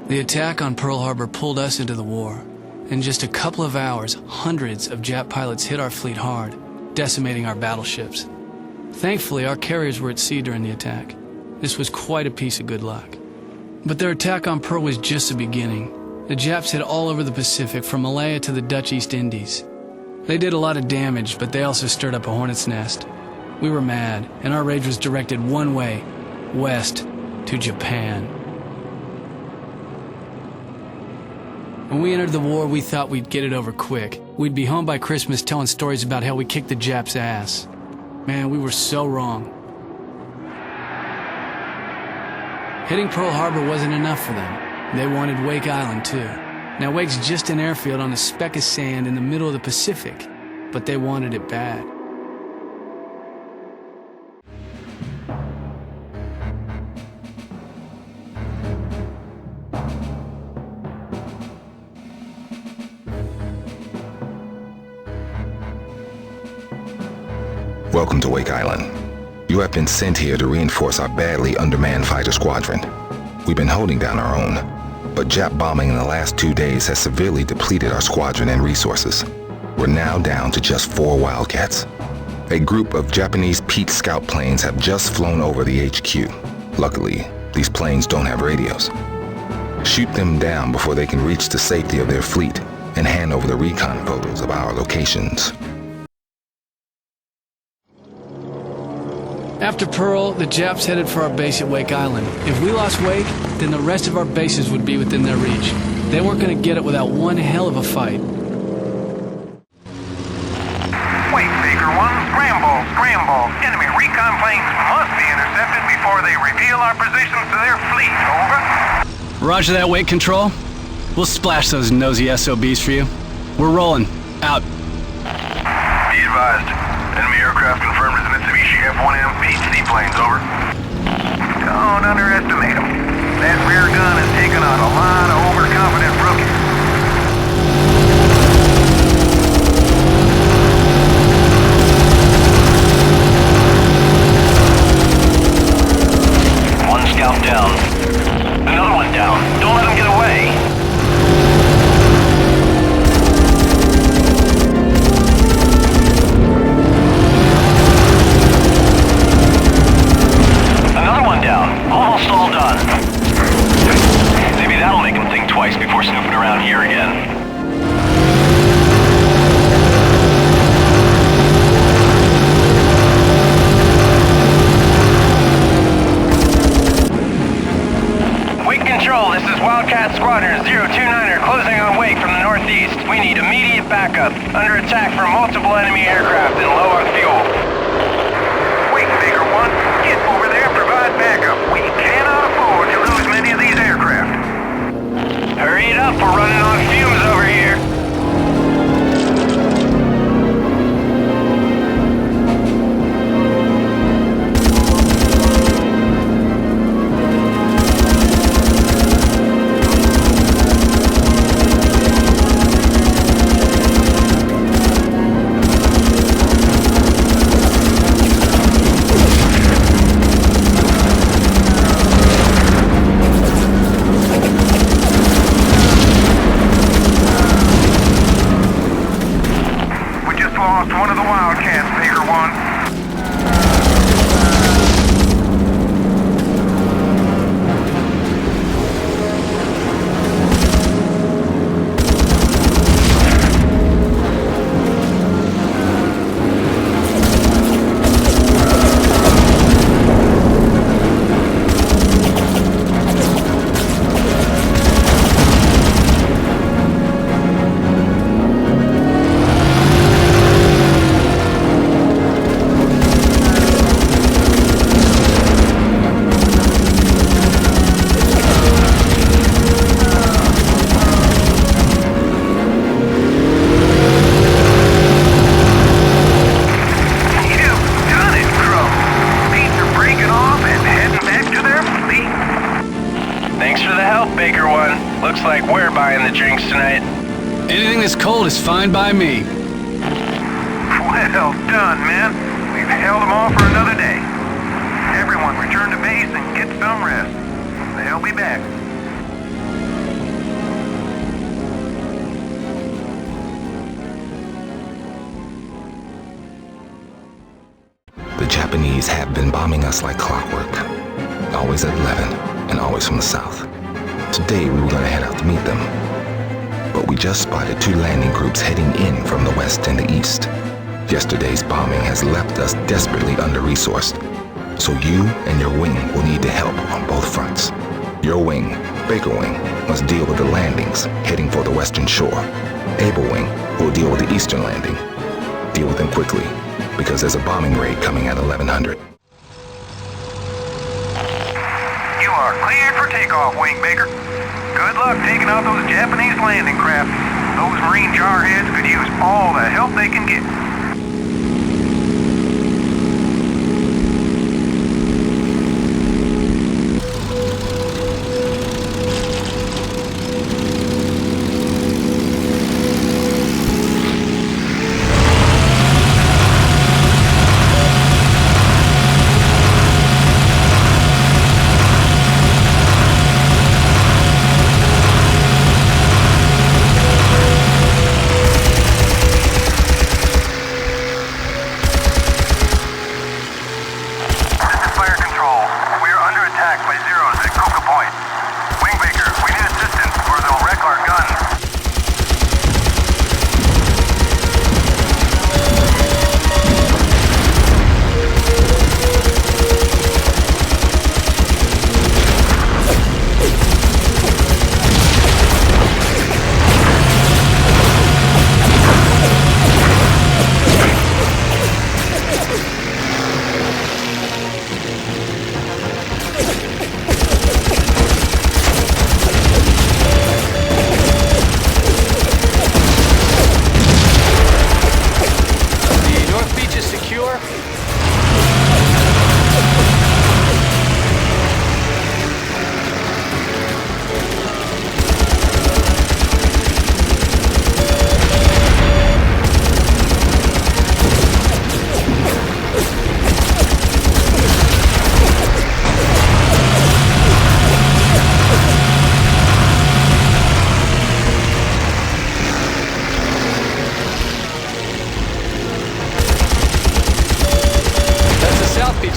The attack on Pearl Harbor pulled us into the war. In just a couple of hours, hundreds of Jap pilots hit our fleet hard, decimating our battleships. Thankfully, our carriers were at sea during the attack. This was quite a piece of good luck. But their attack on Pearl was just the beginning. The Japs hit all over the Pacific, from Malaya to the Dutch East Indies. They did a lot of damage, but they also stirred up a hornet's nest. We were mad, and our rage was directed one way, west, to Japan. When we entered the war, we thought we'd get it over quick. We'd be home by Christmas telling stories about how we kicked the Japs' ass. Man, we were so wrong. Hitting Pearl Harbor wasn't enough for them. They wanted Wake Island, too. Now, Wake's just an airfield on a speck of sand in the middle of the Pacific, but they wanted it bad. Welcome to Wake Island. You have been sent here to reinforce our badly undermanned fighter squadron. We've been holding down our own, but Jap bombing in the last 2 days has severely depleted our squadron and resources. We're now down to just 4 Wildcats. A group of Japanese Pete scout planes have just flown over the HQ. Luckily, these planes don't have radios. Shoot them down before they can reach the safety of their fleet and hand over the recon photos of our locations. After Pearl, the Japs headed for our base at Wake Island. If we lost Wake, then the rest of our bases would be within their reach. They weren't going to get it without one hell of a fight. Wake, Baker 1, scramble, scramble. Enemy recon planes must be intercepted before they reveal our positions to their fleet. Over. Roger that, Wake Control. We'll splash those nosy SOBs for you. We're rolling. Out. Be advised. Enemy aircraft confirmed as Mitsubishi F-1M Pete seaplanes, over. Don't underestimate them. That rear gun has taken out a lot of overconfident rookies. One scout down. Another one down. Don't let them get away. Almost all done. Maybe that'll make them think twice before snooping around here again. Wake Control, this is Wildcat Squadron 029er closing on Wake from the northeast. We need immediate backup. Under attack from multiple enemy aircraft and low on fuel. Wake Baker 1, get over there and provide backup. We cannot afford to lose many of these aircraft. Hurry it up, we're running on fumes over here. One of the Wildcats, Baker 1. Looks like we're buying the drinks tonight. Anything that's cold is fine by me. Well done, man. We've held them off for another day. Everyone return to base and get some rest. They'll be back. Japanese have been bombing us like clockwork. Always at 11, and always from the south. Today we were going to head out to meet them. But we just spotted 2 landing groups heading in from the west and the east. Yesterday's bombing has left us desperately under-resourced. So you and your wing will need to help on both fronts. Your wing, Baker Wing, must deal with the landings heading for the western shore. Able Wing will deal with the eastern landing. Deal with them quickly, because there's a bombing raid coming at 1100. You are cleared for takeoff, Wing Baker. Good luck taking out those Japanese landing craft. Those Marine jarheads could use all the help they can get.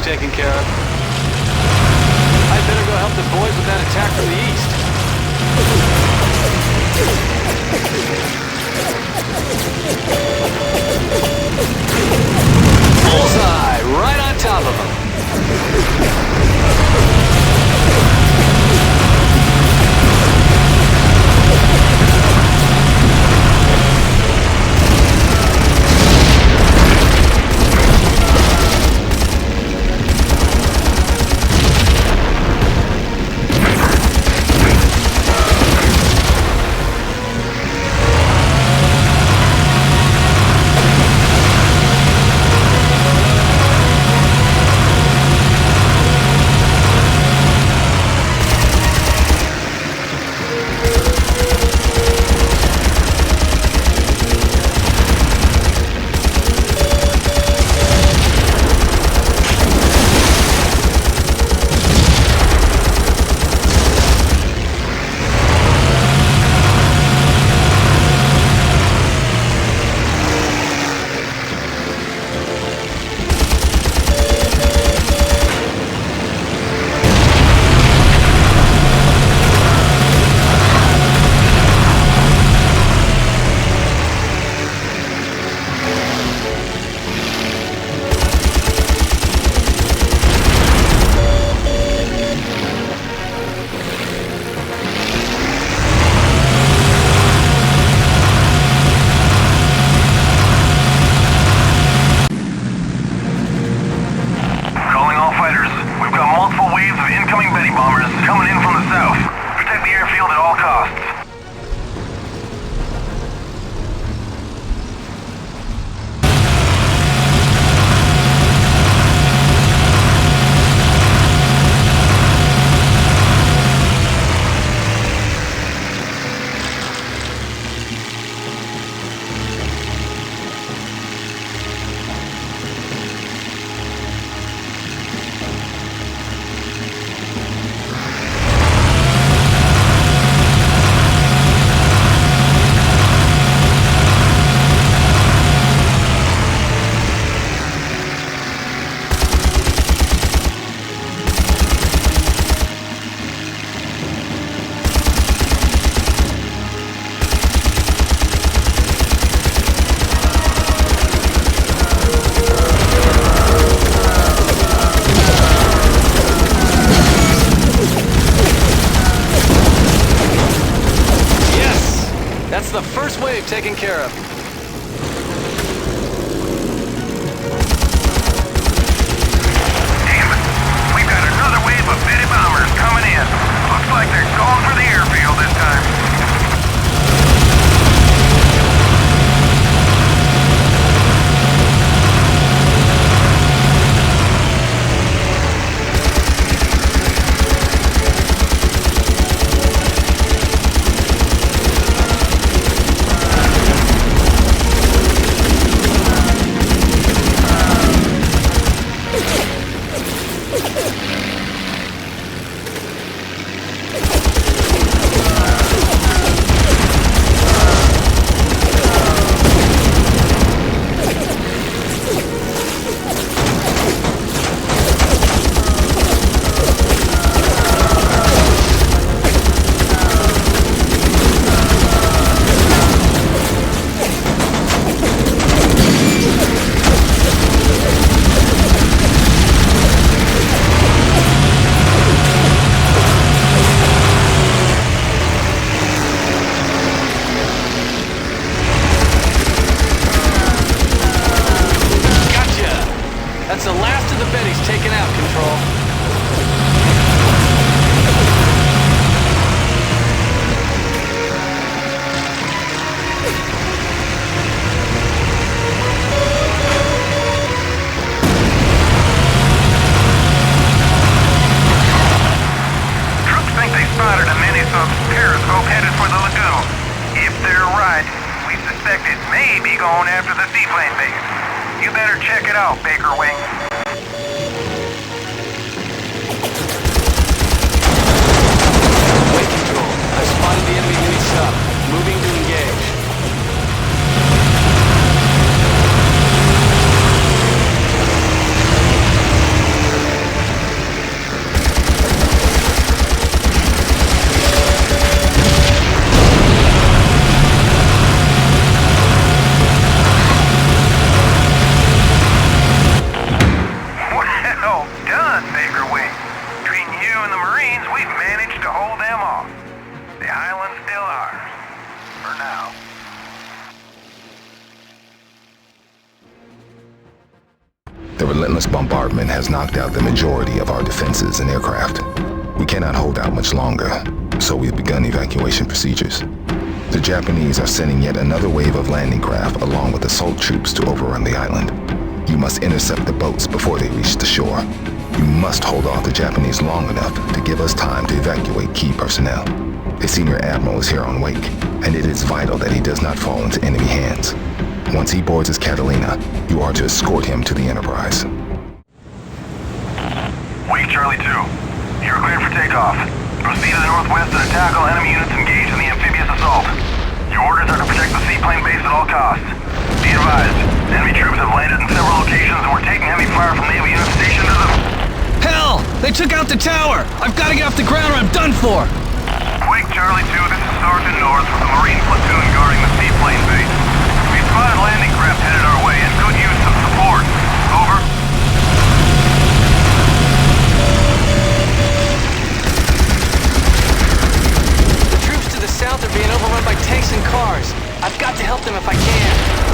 Taken care of. I'd better go help the boys with that attack from the east. Bullseye! Right on top of them. That's the first wave taken care of. Damn it. We've got another wave of bitty bombers coming in. Looks like they're going for the airfield this time. That's the last of the Bettys taken out, Control. Troops think they spotted a mini-sub periscope headed for the lagoon. If they're right, we suspect it may be going after the seaplane base. You better check it out, Baker Wing. Wait, Control. I've spotted the enemy mini sub. Moving to engage. Well done, Baker Wing. Between you and the Marines, we've managed to hold them off. The island's still ours. For now. The relentless bombardment has knocked out the majority of our defenses and aircraft. We cannot hold out much longer, so we've begun evacuation procedures. The Japanese are sending yet another wave of landing craft along with assault troops to overrun the island. You must intercept the boats before they reach the shore. You must hold off the Japanese long enough to give us time to evacuate key personnel. A senior admiral is here on wake, and it is vital that he does not fall into enemy hands. Once he boards his Catalina, you are to escort him to the Enterprise. Wake Charlie 2. You're cleared for takeoff. Proceed to the northwest and tackle enemy units engaged in the amphibious assault. Your orders are to protect the seaplane base at all costs. Be advised, enemy troops have landed in several locations and we're taking heavy fire from Navy units stationed to the... Hell! They took out the tower! I've got to get off the ground or I'm done for! Wake Charlie 2, this is Sergeant North with the Marine platoon guarding the seaplane base. We spotted landing craft headed our way and could use some support. Over. The troops to the south are being overrun by tanks and cars. I've got to help them if I can.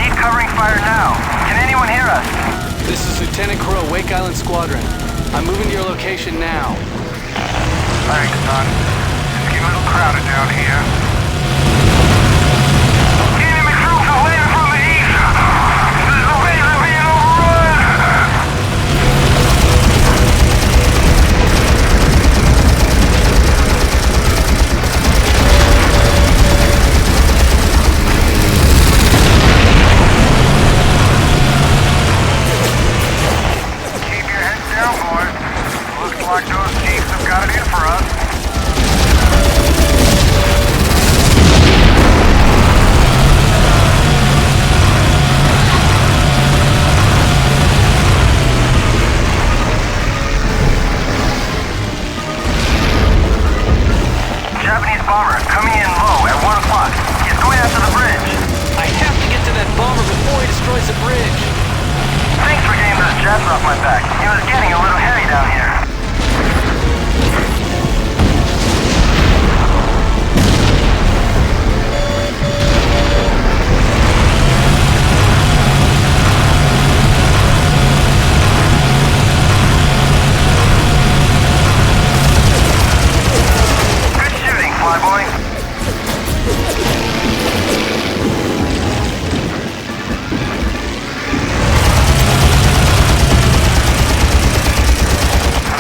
need covering fire now. Can anyone hear us? This is Lieutenant Crowe, Wake Island Squadron. I'm moving to your location now. Thanks, son. It's getting a little crowded down here. Enemy troops are landing from the east! The base is being overrun! Keep your heads down, boys. Looks like those chiefs have got it in for us. Japanese bomber coming in low at 1 o'clock. He's going after the bridge. I have to get to that bomber before he destroys the bridge. Thanks for getting those jets off my back. It was getting a little heavy down here. Good shooting, flyboy.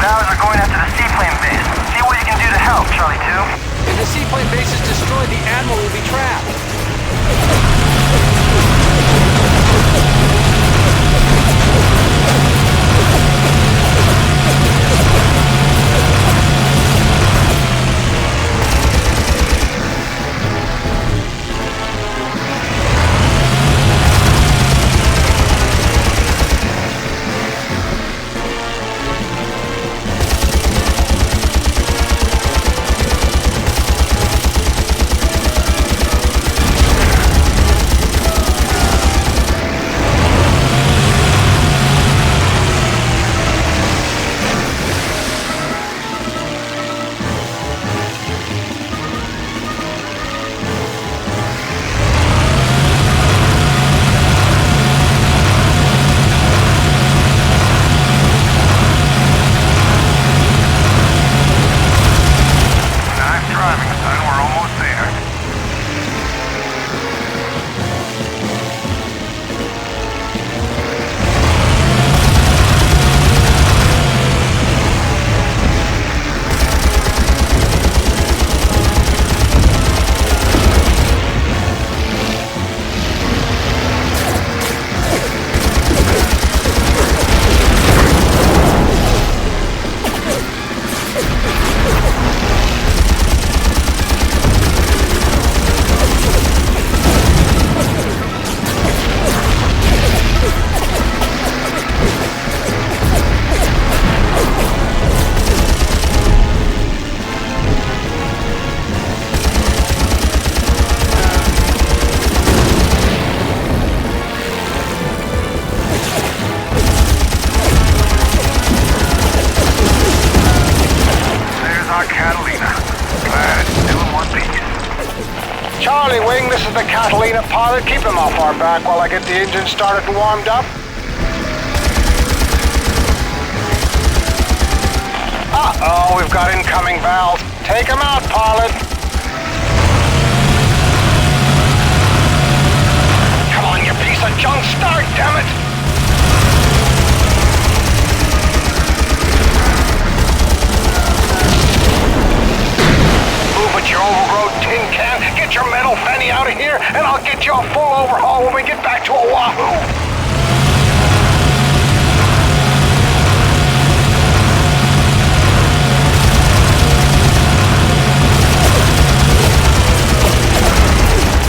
Now we're going after the seaplane base. See what you can do to help, Charlie 2. If the seaplane base is destroyed, the Admiral will be trapped. Nice driving, son. We're almost there. There's our Catalina. Glad it's still in one piece. Charlie Wing, this is the Catalina pilot. Keep them off our back while I get the engine started and warmed up. Uh-oh, we've got incoming valves. Take them out, pilot. Come on, you piece of junk. Start, damn it. Move it, you overgrown tin can. Get your metal fanny out of here, and I'll get you a full overhaul when we get back to Oahu.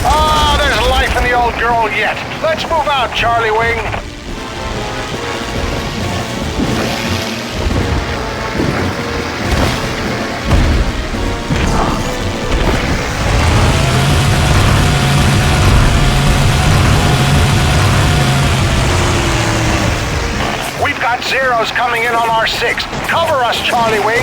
Ah, there's life in the old girl yet. Let's move out, Charlie Wing. We've got Zeros coming in on our 6. Cover us, Charlie Wing.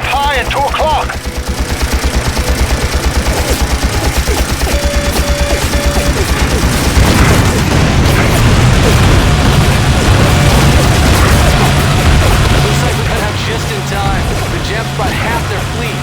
off high at 2 o'clock. Looks like we got out just in time. The Japs brought half their fleet.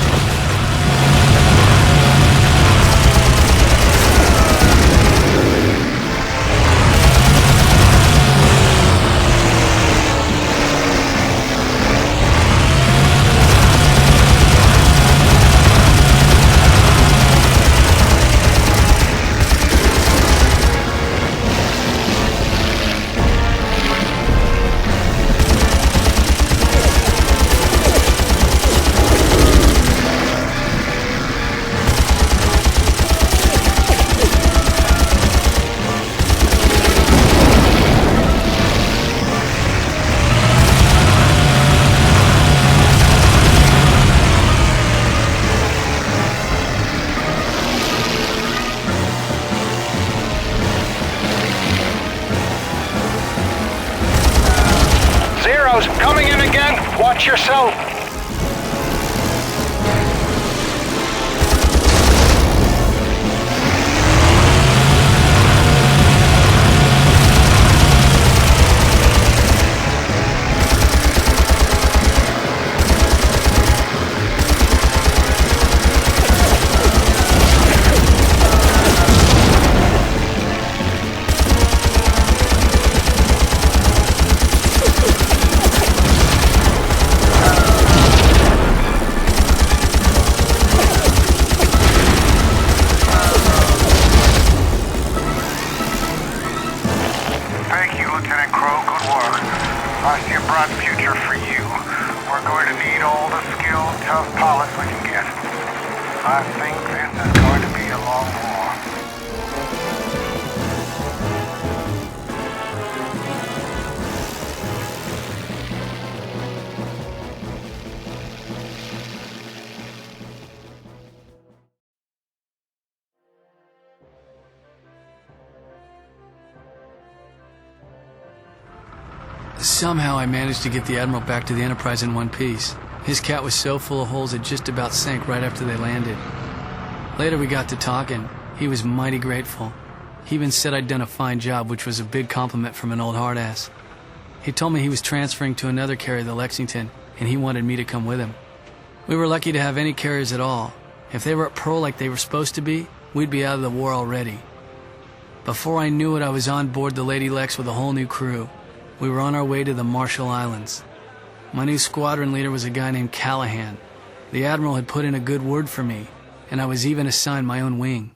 Coming in again. Watch yourself. Lieutenant Crowe, good work. I see a bright future for you. We're going to need all the skilled, tough pilots we can get. I think this is going to be a long war. Somehow I managed to get the Admiral back to the Enterprise in one piece. His cat was so full of holes it just about sank right after they landed. Later we got to talking. He was mighty grateful. He even said I'd done a fine job, which was a big compliment from an old hard-ass. He told me he was transferring to another carrier, the Lexington, and he wanted me to come with him. We were lucky to have any carriers at all. If they were at Pearl like they were supposed to be, we'd be out of the war already. Before I knew it, I was on board the Lady Lex with a whole new crew. We were on our way to the Marshall Islands. My new squadron leader was a guy named Callahan. The Admiral had put in a good word for me, and I was even assigned my own wing.